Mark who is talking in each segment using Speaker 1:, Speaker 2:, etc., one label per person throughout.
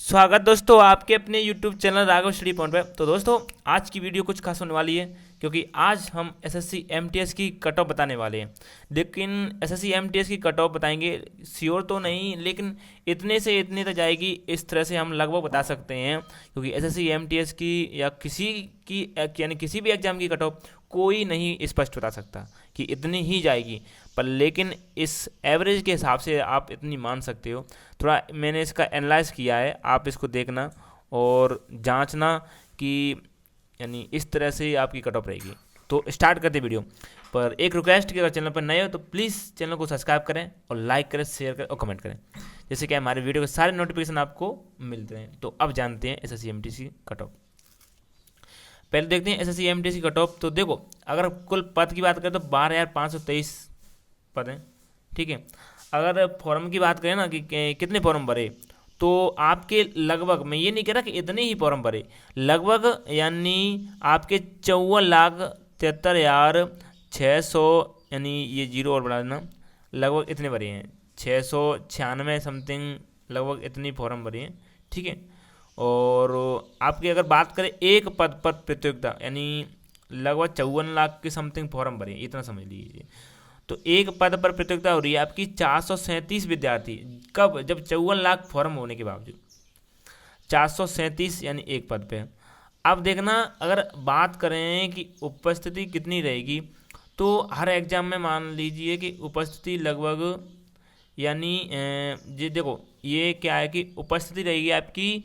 Speaker 1: स्वागत दोस्तों आपके अपने YouTube channel Raghav study point पे। तो दोस्तों आज की वीडियो कुछ खास होने वाली है क्योंकि आज हम एसएससी एमटीएस की कट ऑफ बताने वाले हैं। लेकिन एसएससी एमटीएस की कट ऑफ बताएंगे, श्योर तो नहीं, लेकिन इतने से इतने तक जाएगी, इस तरह से हम लगभग बता सकते हैं। क्योंकि एसएससी एमटीएस की या किसी की यानी किसी भी एग्जाम की कट ऑफ कोई नहीं स्पष्ट बता सकता कि इतनी ही जाएगी, पर लेकिन इस एवरेज के हिसाब से आप इतनी मान सकते हो। थोड़ा मैंने इसका एनालाइज किया है, आप इसको देखना और जांचना कि यानी इस तरह से आपकी कट ऑफ रहेगी। तो स्टार्ट करते वीडियो। पर एक रिक्वेस्ट कि अगर चैनल पर नए हो तो प्लीज़ चैनल को सब्सक्राइब करें और लाइक करें, शेयर करें और कमेंट करें, जैसे कि हमारे वीडियो के सारे नोटिफिकेशन आपको मिलते हैं। तो अब जानते हैं एसएससी एमटीएस की कट ऑफ। पहले देखते हैं एसएससी एमटीएस की कट ऑफ। तो देखो, अगर कुल पद की बात करें तो 12,523 पद हैं, ठीक है। अगर फॉर्म की बात करें ना कि कितने फॉर्म भरे, तो आपके लगभग, मैं ये नहीं कह रहा कि इतने ही फॉर्म भरे, लगभग यानी आपके 54,73,600, यानी ये जीरो और बढ़ा देना, लगभग इतने भरे हैं, 696 समथिंग, लगभग इतनी फॉर्म भरे हैं, ठीक है। और आपकी अगर बात करें एक पद पर प्रतियोगिता, यानी लगभग 54 लाख के समथिंग फॉर्म भरे हैं, इतना समझ लीजिए। तो एक पद पर प्रतियोगिता हो रही है आपकी 437 विद्यार्थी, कब? जब 54 लाख फॉर्म होने के बावजूद 437 यानी एक पद पे। अब देखना, अगर बात करें कि उपस्थिति कितनी रहेगी, तो हर एग्जाम में मान लीजिए कि उपस्थिति लगभग, यानी जी देखो, ये क्या है कि उपस्थिति रहेगी आपकी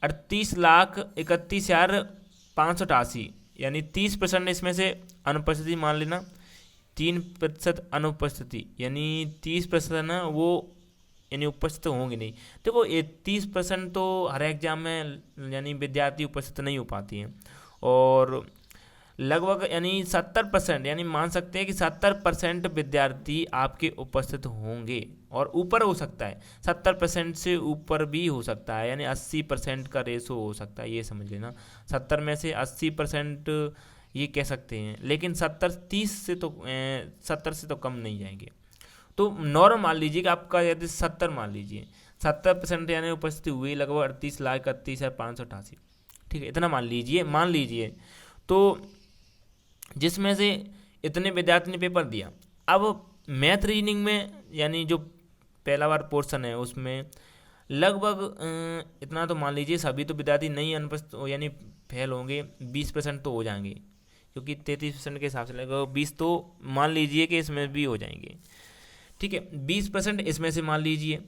Speaker 1: 38,31,588, यानी 30% इसमें से अनुपस्थिति मान लेना, 3% अनुपस्थिति, यानी 30% ना वो, यानी उपस्थित होंगे नहीं। देखो, ये 30% तो हर एग्जाम में यानी विद्यार्थी उपस्थित नहीं हो पाती हैं, और लगभग यानी 70%, यानी मान सकते हैं कि 70% विद्यार्थी आपके उपस्थित होंगे, और ऊपर हो सकता है, 70% से ऊपर भी हो सकता है, यानी 80% का रेशो हो सकता है, ये समझ लेना। 70 में से 80% ये कह सकते हैं, लेकिन 30 से तो 70 से तो कम नहीं जाएंगे। तो नॉर्म मान लीजिए कि आपका यदि 70 मान लीजिए, 70% यानी उपस्थिति हुई लगभग 38,31,588, ठीक है, इतना मान लीजिए। तो जिसमें से इतने विद्यार्थी ने पेपर दिया। अब मैथ रीजनिंग में, यानी जो पहला बार पोर्शन है, उसमें लगभग इतना तो मान लीजिए सभी तो विद्यार्थी नहीं अनुपस्थित यानी फेल होंगे, 20% तो हो जाएंगे, क्योंकि 33% के हिसाब से लगभग 20 तो मान लीजिए कि इसमें भी हो जाएंगे, ठीक है। 20% इसमें से मान लीजिए।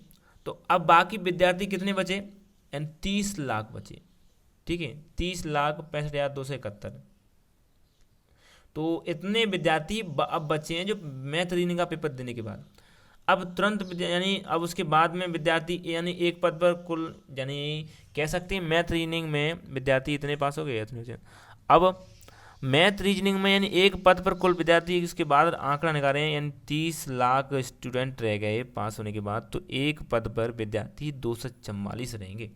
Speaker 1: तो अब बाकी विद्यार्थी कितने बचे? यानी 30 लाख बचे, ठीक है, 30,65,271। तो इतने विद्यार्थी अब बचे हैं जो मैथ रीजनिंग का पेपर देने के बाद। अब तुरंत यानी अब उसके बाद में विद्यार्थी, यानी एक पद पर कुल, यानी कह सकते हैं मैथ रीजनिंग में विद्यार्थी इतने पास हो गए, इतने से। अब मैथ रीजनिंग में यानी एक पद पर कुल विद्यार्थी, इसके बाद आंकड़ा निकालें, यानी 30 लाख स्टूडेंट रह गए पास होने के बाद, तो एक पद पर विद्यार्थी 244 रहेंगे।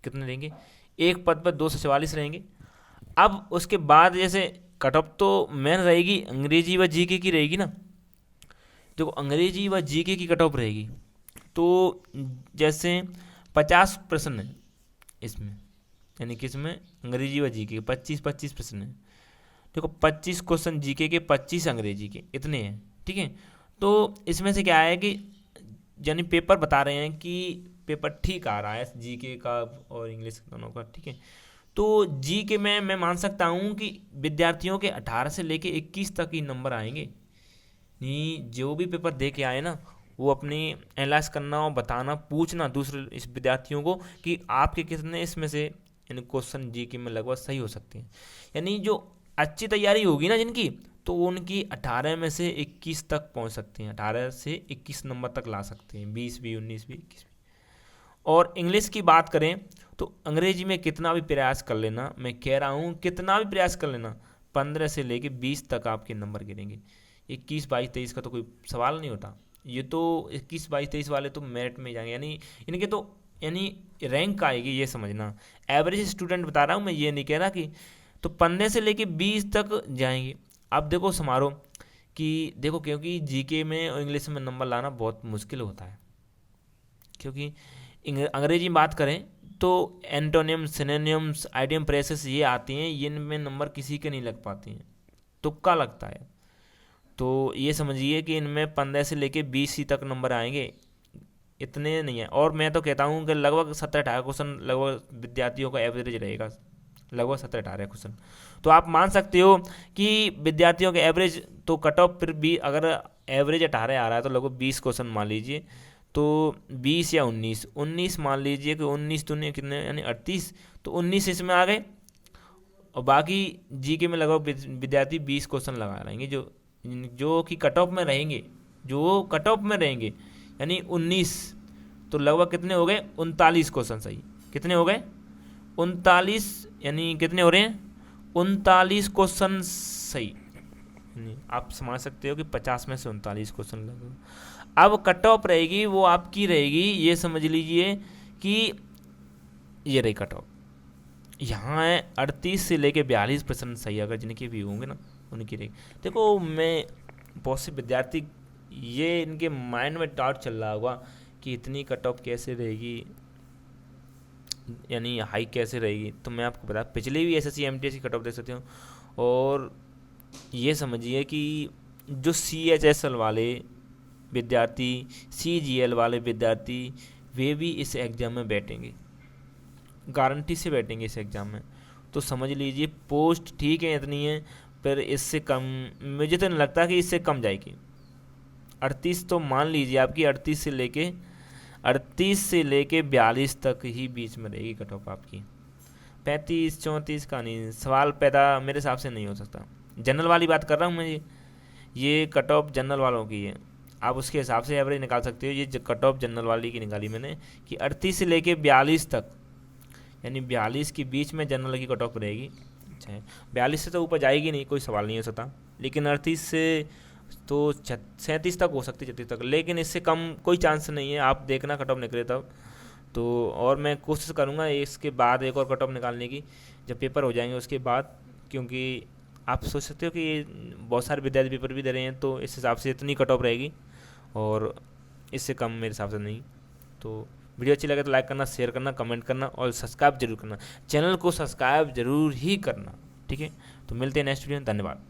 Speaker 1: कितने रहेंगे? एक पद पर 244 रहेंगे। अब उसके बाद जैसे कट ऑफ तो मेन रहेगी अंग्रेजी व जीके की रहेगी ना। देखो, अंग्रेजी व जीके की कट ऑफ रहेगी, तो जैसे 50 प्रश्न है इसमें, यानी किसमें? अंग्रेजी व जीके के 25 प्रश्न है। देखो, 25 क्वेश्चन जीके के, 25 अंग्रेजी के, इतने हैं, ठीक है। तो इसमें से क्या है कि यानी पेपर बता रहे हैं कि पेपर ठीक आ रहा है जीके का और इंग्लिश दोनों का, ठीक है। तो जीके में मैं मान सकता हूँ कि विद्यार्थियों के 18 से लेके 21 तक ही नंबर आएंगे। नहीं, जो भी पेपर दे के आए ना, वो अपनी एनालाइज करना और बताना, पूछना दूसरे इस विद्यार्थियों को कि आपके कितने इसमें से यानी क्वेश्चन जीके में लगभग सही हो सकते हैं। यानी जो अच्छी तैयारी होगी ना जिनकी, तो उनकी 18 में से 21 तक पहुंच सकते हैं, 18 से 21 नंबर तक ला सकते हैं, 20 भी, 19 भी, 21 भी। और इंग्लिश की बात करें तो अंग्रेजी में कितना भी प्रयास कर लेना, मैं कह रहा हूँ कितना भी प्रयास कर लेना, 15 से लेके 20 तक आपके नंबर गिरेंगे। 21, 22, 23 का तो कोई सवाल नहीं होता। ये तो 21, 22, 23 वाले तो मेरिट में जाएंगे, यानी इनके तो यानी रैंक आएगी, ये समझना। एवरेज स्टूडेंट बता रहा हूँ मैं, ये नहीं कह रहा कि, तो 15 से लेके 20 तक जाएंगे। अब देखो समारोह कि देखो, क्योंकि जीके में और इंग्लिश में नंबर लाना बहुत मुश्किल होता है, क्योंकि अंग्रेजी में बात करें तो एंटोनियम, सिनोनिम्स, आइडियम, प्रेसेस ये आती हैं, इनमें नंबर किसी के नहीं लग पाती हैं, तुक्का लगता है। तो ये समझिए कि इनमें 15 से लेके 20 ही तक नंबर आएंगे, इतने नहीं है। और मैं तो कहता हूँ कि लगभग 17-18 क्वेश्चन लगभग विद्यार्थियों का एवरेज रहेगा, लगभग 17-18 क्वेश्चन। तो आप मान सकते हो कि विद्यार्थियों के एवरेज तो कट ऑफ फिर भी अगर एवरेज 18 आ रहा है तो लगभग 20 क्वेश्चन मान लीजिए, तो 20 या 19 मान लीजिए कि 19 दूनी कितने यानी 38, तो 19 इसमें आ गए। और बाकी जीके में लगभग विद्यार्थी 20 क्वेश्चन लगा रहेंगे जो जो कि कट ऑफ में रहेंगे, जो कट ऑफ में रहेंगे, यानी 19, तो लगभग कितने हो गए 39 क्वेश्चन सही। कितने हो गए 39, यानी कितने हो रहे हैं 39 क्वेश्चन सही। आप समझ सकते हो कि 50 में से 39 क्वेश्चन लगभग। अब कट ऑफ रहेगी वो आपकी रहेगी, ये समझ लीजिए कि ये रही कट ऑफ, यहाँ है 38 से लेके 42% सही, अगर जिनके भी होंगे ना उनकी रहेगी। देखो मैं बहुत से विद्यार्थी ये इनके माइंड में डाउट चल रहा होगा कि इतनी कट ऑफ कैसे रहेगी, यानी हाई कैसे रहेगी। तो मैं आपको बता, पिछले भी एसएससी एमटीएस की कट ऑफ देख सकते हो। और ये समझिए कि जो CHSL वाले विद्यार्थी, CGL वाले विद्यार्थी, वे भी इस एग्ज़ाम में बैठेंगे, गारंटी से बैठेंगे इस एग्ज़ाम में। तो समझ लीजिए पोस्ट ठीक है इतनी है, पर इससे कम मुझे तो नहीं लगता कि इससे कम जाएगी। 38 तो मान लीजिए आपकी 38 से लेके 42 तक ही बीच में रहेगी कट ऑफ आपकी। 35-34 का नहीं सवाल पैदा मेरे हिसाब से नहीं हो सकता। जनरल वाली बात कर रहा हूँ मैं, ये कट ऑफ जनरल वालों की है, आप उसके हिसाब से एवरेज निकाल सकते हो। ये कट ऑफ जनरल वाली की निकाली मैंने कि 38 से लेके 42 तक, यानी 42 के बीच में जनरल की कट ऑफ रहेगी। अच्छा, 42 से तो ऊपर जाएगी नहीं, कोई सवाल नहीं हो सकता, लेकिन 38 से तो 37 तक हो सकती है, 36 तक, लेकिन इससे कम कोई चांस नहीं है। आप देखना कट ऑफ निकले तब तो। और मैं कोशिश करूँगा इसके बाद एक और कट ऑफ निकालने की, जब पेपर हो जाएंगे उसके बाद, क्योंकि आप सोच सकते हो कि बहुत सारे विद्यार्थी पेपर भी दे रहे हैं, तो इस हिसाब से इतनी कट ऑफ रहेगी और इससे कम मेरे हिसाब से नहीं। तो वीडियो अच्छी लगे तो लाइक करना, शेयर करना, कमेंट करना और सब्सक्राइब जरूर करना, चैनल को सब्सक्राइब जरूर ही करना, ठीक है। तो मिलते हैं नेक्स्ट वीडियो में, धन्यवाद।